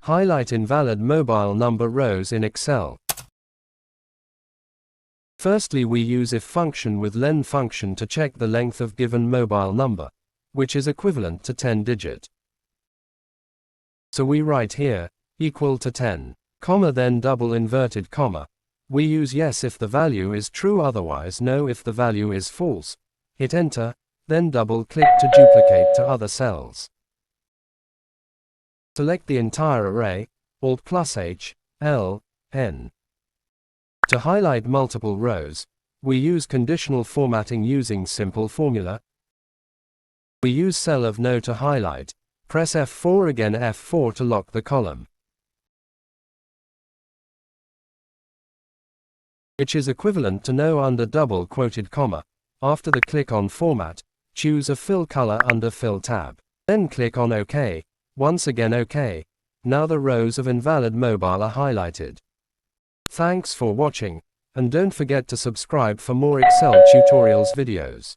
Highlight invalid mobile number rows in Excel. Firstly, we use if function with len function to check the length of given mobile number, which is equivalent to 10 digit. So we write here, equal to 10, comma then double inverted comma. We use yes if the value is true, otherwise no if the value is false. Hit enter, then double click to duplicate to other cells. Select the entire array, Alt plus H, L, N. To highlight multiple rows, we use conditional formatting using simple formula. We use cell of no to highlight, press F4 again F4 to lock the column, which is equivalent to no under double quoted comma. After the click on Format, choose a fill color under Fill tab. Then click on OK. Once again OK. Now the rows of invalid mobile are highlighted. Thanks for watching, and don't forget to subscribe for more Excel tutorials videos.